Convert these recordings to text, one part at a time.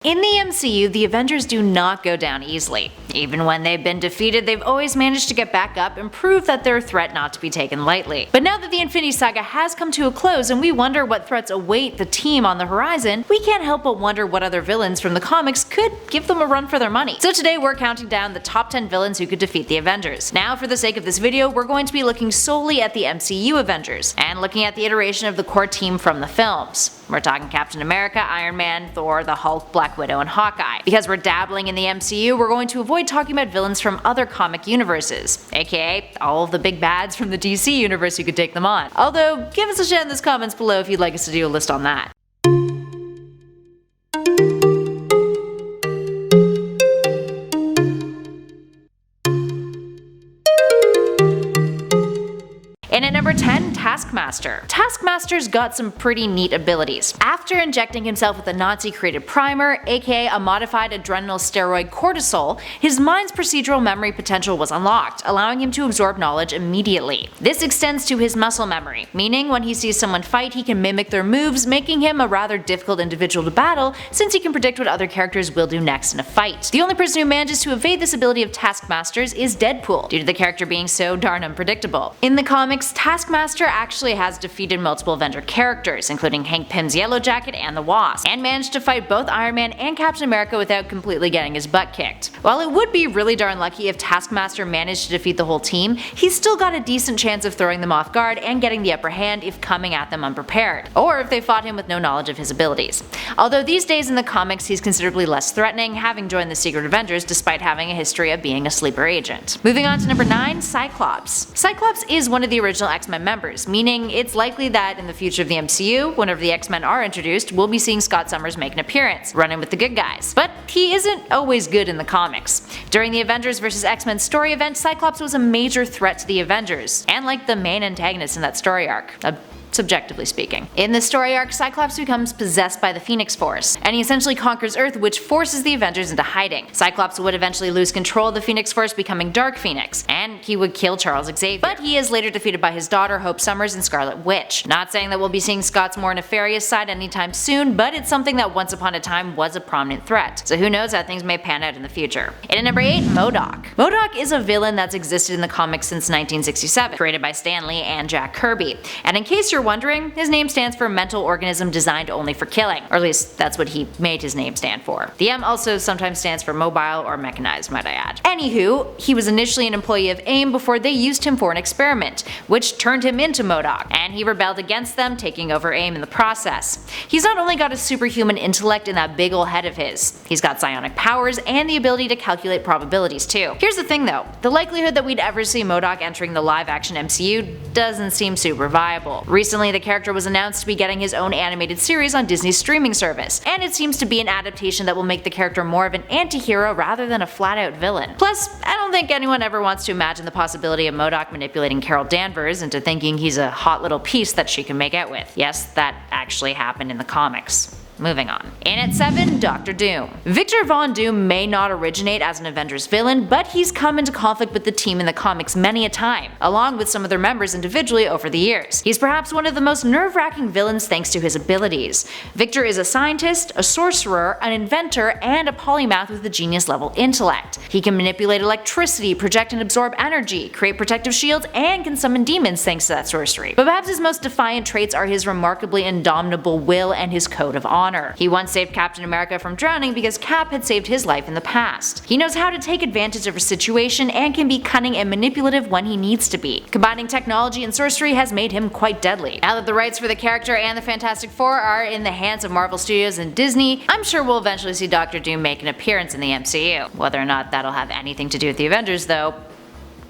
In the MCU, the Avengers do not go down easily. Even when they've been defeated, they've always managed to get back up and prove that they're a threat not to be taken lightly. But now that the Infinity Saga has come to a close and we wonder what threats await the team on the horizon, we can't help but wonder what other villains from the comics could give them a run for their money. So today we're counting down the top 10 villains who could defeat the Avengers. Now for the sake of this video, we're going to be looking solely at the MCU Avengers, and looking at the iteration of the core team from the films. We're talking Captain America, Iron Man, Thor, the Hulk, Black Widow, and Hawkeye. Because we're dabbling in the MCU, we're going to avoid talking about villains from other comic universes, aka all of the big bads from the DC universe who could take them on. Although, give us a shout in the comments below if you'd like us to do a list on that. And at number 10, Taskmaster. Taskmaster's got some pretty neat abilities. After injecting himself with a Nazi-created primer, aka a modified adrenal steroid cortisol, his mind's procedural memory potential was unlocked, allowing him to absorb knowledge immediately. This extends to his muscle memory, meaning when he sees someone fight he can mimic their moves, making him a rather difficult individual to battle since he can predict what other characters will do next in a fight. The only person who manages to evade this ability of Taskmaster's is Deadpool, due to the character being so darn unpredictable. In the comics, Taskmaster actually has defeated multiple Avenger characters, including Hank Pym's Yellow Jacket and the Wasp, and managed to fight both Iron Man and Captain America without completely getting his butt kicked. While it would be really darn lucky if Taskmaster managed to defeat the whole team, he's still got a decent chance of throwing them off guard and getting the upper hand if coming at them unprepared, or if they fought him with no knowledge of his abilities. Although these days in the comics he's considerably less threatening, having joined the Secret Avengers despite having a history of being a sleeper agent. Moving on to number 9, Cyclops. Cyclops is one of the original X-Men members, meaning it's likely that in the future of the MCU, whenever the X-Men are introduced, we'll be seeing Scott Summers make an appearance, running with the good guys. But he isn't always good in the comics. During the Avengers vs. X-Men story event, Cyclops was a major threat to the Avengers, and like the main antagonist in that story arc. Subjectively speaking. In the story arc, Cyclops becomes possessed by the Phoenix Force, and he essentially conquers Earth, which forces the Avengers into hiding. Cyclops would eventually lose control of the Phoenix Force, becoming Dark Phoenix, and he would kill Charles Xavier. But he is later defeated by his daughter, Hope Summers, and Scarlet Witch. Not saying that we'll be seeing Scott's more nefarious side anytime soon, but it's something that once upon a time was a prominent threat, so who knows how things may pan out in the future. And at number 8, MODOK. MODOK is a villain that's existed in the comics since 1967, created by Stan Lee and Jack Kirby. And in case you're wondering, his name stands for mental organism designed only for killing, or at least that's what he made his name stand for. The M also sometimes stands for mobile or mechanized, might I add. Anywho, he was initially an employee of AIM before they used him for an experiment, which turned him into MODOK, and he rebelled against them, taking over AIM in the process. He's not only got a superhuman intellect in that big ol' head of his, he's got psionic powers and the ability to calculate probabilities too. Here's the thing though, the likelihood that we'd ever see MODOK entering the live-action MCU doesn't seem super viable. Recently, the character was announced to be getting his own animated series on Disney's streaming service, and it seems to be an adaptation that will make the character more of an anti-hero rather than a flat-out villain. Plus, I don't think anyone ever wants to imagine the possibility of MODOK manipulating Carol Danvers into thinking he's a hot little piece that she can make out with. Yes, that actually happened in the comics. Moving on. In at 7, Dr. Doom. Victor Von Doom may not originate as an Avengers villain, but he's come into conflict with the team in the comics many a time, along with some of their members individually over the years. He's perhaps one of the most nerve-wracking villains thanks to his abilities. Victor is a scientist, a sorcerer, an inventor, and a polymath with a genius-level intellect. He can manipulate electricity, project and absorb energy, create protective shields, and can summon demons thanks to that sorcery. But perhaps his most defiant traits are his remarkably indomitable will and his code of honor. He once saved Captain America from drowning because Cap had saved his life in the past. He knows how to take advantage of a situation and can be cunning and manipulative when he needs to be. Combining technology and sorcery has made him quite deadly. Now that the rights for the character and the Fantastic Four are in the hands of Marvel Studios and Disney, I'm sure we'll eventually see Dr. Doom make an appearance in the MCU. Whether or not that'll have anything to do with the Avengers though,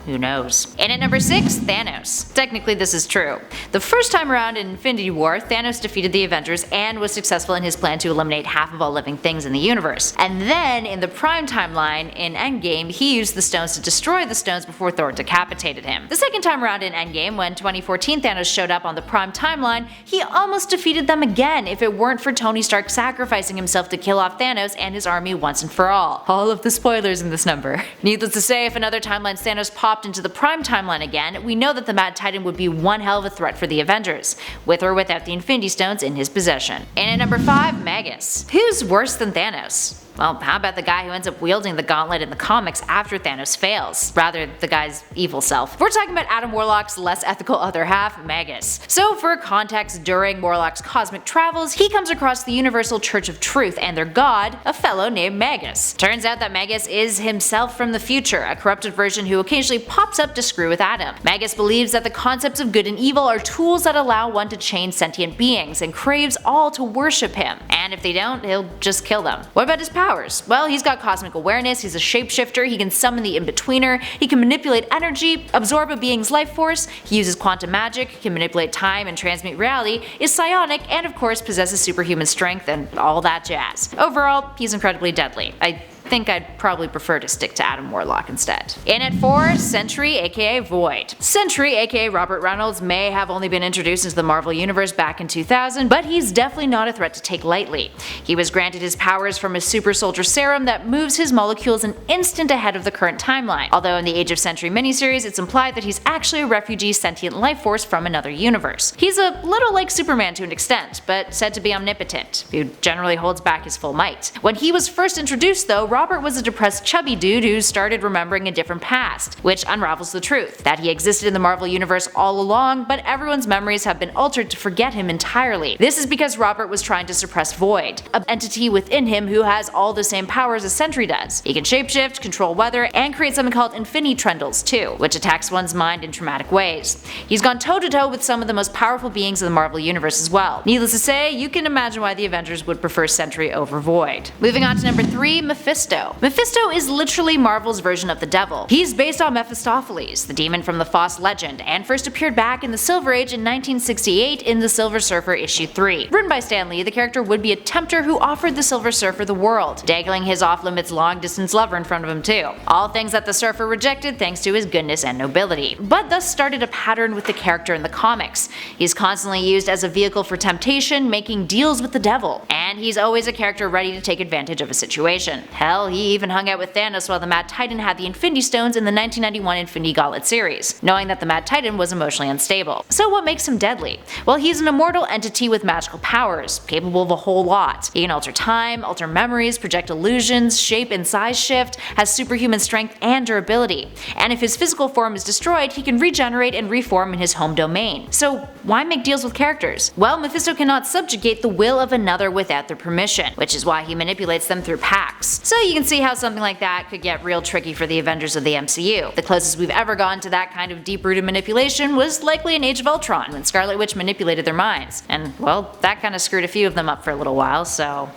who knows? And at number 6, Thanos. Technically this is true. The first time around in Infinity War, Thanos defeated the Avengers and was successful in his plan to eliminate half of all living things in the universe. And then in the Prime timeline in Endgame, he used the stones to destroy the stones before Thor decapitated him. The second time around in Endgame, when 2014 Thanos showed up on the Prime timeline, he almost defeated them again if it weren't for Tony Stark sacrificing himself to kill off Thanos and his army once and for all. All of the spoilers in this number. Needless to say, if another timeline's Thanos popped popped into the Prime timeline again, we know that the Mad Titan would be one hell of a threat for the Avengers, with or without the Infinity Stones in his possession. And at number 5, Magus. Who's worse than Thanos? Well, how about the guy who ends up wielding the gauntlet in the comics after Thanos fails? Rather, the guy's evil self. We're talking about Adam Warlock's less ethical other half, Magus. So for context, during Warlock's cosmic travels, he comes across the Universal Church of Truth and their god, a fellow named Magus. Turns out that Magus is himself from the future, a corrupted version who occasionally pops up to screw with Adam. Magus believes that the concepts of good and evil are tools that allow one to change sentient beings, and craves all to worship him. And if they don't, he'll just kill them. What about his powers? Well, he's got cosmic awareness, he's a shapeshifter, he can summon the in-betweener, he can manipulate energy, absorb a being's life force, he uses quantum magic, can manipulate time and transmute reality, is psionic, and of course possesses superhuman strength and all that jazz. Overall, he's incredibly deadly. I think I'd probably prefer to stick to Adam Warlock instead. In at 4, Sentry aka Void. Sentry aka Robert Reynolds may have only been introduced into the Marvel Universe back in 2000, but he's definitely not a threat to take lightly. He was granted his powers from a super soldier serum that moves his molecules an instant ahead of the current timeline, although in the Age of Sentry miniseries it's implied that he's actually a refugee sentient life force from another universe. He's a little like Superman to an extent, but said to be omnipotent, who generally holds back his full might. When he was first introduced though, Robert was a depressed chubby dude who started remembering a different past, which unravels the truth, that he existed in the Marvel Universe all along, but everyone's memories have been altered to forget him entirely. This is because Robert was trying to suppress Void, an entity within him who has all the same powers as Sentry does. He can shapeshift, control weather, and create something called Infinity Trundles too, which attacks one's mind in traumatic ways. He's gone toe-to-toe with some of the most powerful beings in the Marvel Universe as well. Needless to say, you can imagine why the Avengers would prefer Sentry over Void. Moving on to number 3, Mephisto. Mephisto is literally Marvel's version of the devil. He's based on Mephistopheles, the demon from the Foss legend, and first appeared back in the Silver Age in 1968 in The Silver Surfer issue 3. Written by Stan Lee, the character would be a tempter who offered the Silver Surfer the world, dangling his off-limits long-distance lover in front of him too. All things that the Surfer rejected thanks to his goodness and nobility, but thus started a pattern with the character in the comics. He's constantly used as a vehicle for temptation, making deals with the devil, and he's always a character ready to take advantage of a situation. Hell, he even hung out with Thanos while the Mad Titan had the Infinity Stones in the 1991 Infinity Gauntlet series, knowing that the Mad Titan was emotionally unstable. So what makes him deadly? Well, he's an immortal entity with magical powers, capable of a whole lot. He can alter time, alter memories, project illusions, shape and size shift, has superhuman strength and durability. And if his physical form is destroyed, he can regenerate and reform in his home domain. So why make deals with characters? Well, Mephisto cannot subjugate the will of another without their permission, which is why he manipulates them through pacts. So you can see how something like that could get real tricky for the Avengers of the MCU. The closest we've ever gone to that kind of deep-rooted manipulation was likely in Age of Ultron, when Scarlet Witch manipulated their minds. And well, that kinda screwed a few of them up for a little while, so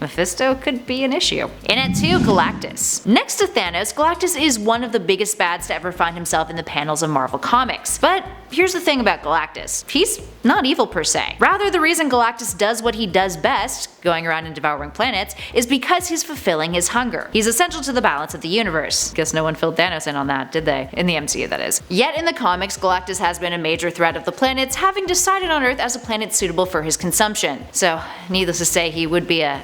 Mephisto could be an issue. In at 2, Galactus. Next to Thanos, Galactus is one of the biggest bads to ever find himself in the panels of Marvel Comics. But here's the thing about Galactus. He's not evil per se. Rather, the reason Galactus does what he does best, going around and devouring planets, is because he's fulfilling his hunger. He's essential to the balance of the universe. Guess no one filled Thanos in on that, did they? In the MCU, that is. Yet in the comics, Galactus has been a major threat of the planets, having decided on Earth as a planet suitable for his consumption. So, needless to say, he would be a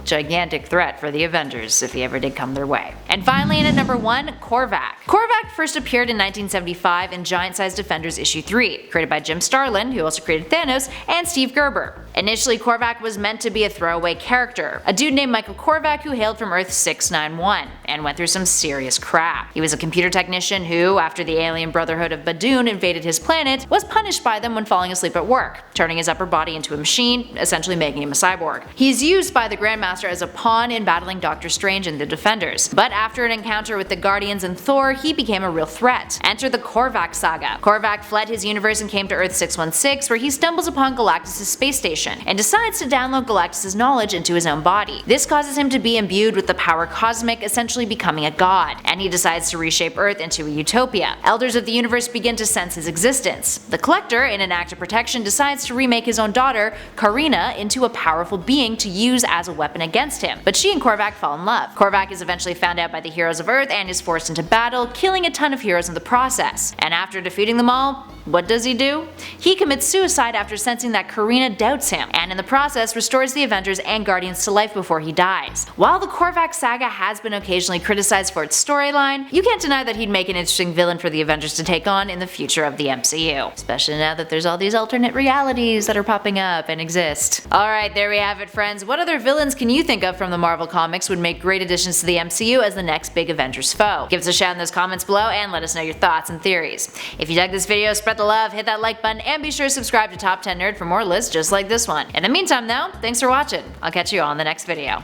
gigantic threat for the Avengers if he ever did come their way. And finally, in at number 1, Korvac. Korvac first appeared in 1975 in Giant Size Defenders issue 3, created by Jim Starlin, who also created Thanos, and Steve Gerber. Initially, Korvac was meant to be a throwaway character, a dude named Michael Korvac who hailed from Earth 691 and went through some serious crap. He was a computer technician who, after the alien Brotherhood of Badoon invaded his planet, was punished by them when falling asleep at work, turning his upper body into a machine, essentially making him a cyborg. He's used by the Grandmaster as a pawn in battling Doctor Strange and the Defenders, but after an encounter with the Guardians and Thor, he became a real threat. Enter the Korvac saga. Korvac fled his universe and came to Earth 616, where he stumbles upon Galactus' space station and decides to download Galactus' knowledge into his own body. This causes him to be imbued with the power cosmic, essentially becoming a god, and he decides to reshape Earth into a utopia. Elders of the universe begin to sense his existence. The Collector, in an act of protection, decides to remake his own daughter, Karina, into a powerful being to use as a weapon against him, but she and Korvac fall in love. Korvac is eventually found out by the heroes of Earth and is forced into battle, killing a ton of heroes in the process. And after defeating them all, What does he do? He commits suicide after sensing that Karina doubts him, and in the process restores the Avengers and Guardians to life before he dies. While the Korvac saga has been occasionally criticized for its storyline, you can't deny that he'd make an interesting villain for the Avengers to take on in the future of the MCU. Especially now that there's all these alternate realities that are popping up and exist. Alright, there we have it, friends. What other villains can you think of from the Marvel Comics would make great additions to the MCU as the next big Avengers foe? Give us a shout in those comments below and let us know your thoughts and theories. If you dug this video, spread the love, hit that like button, and be sure to subscribe to Top 10 Nerd for more lists just like this one. In the meantime though, thanks for watching. I'll catch you all in the next video.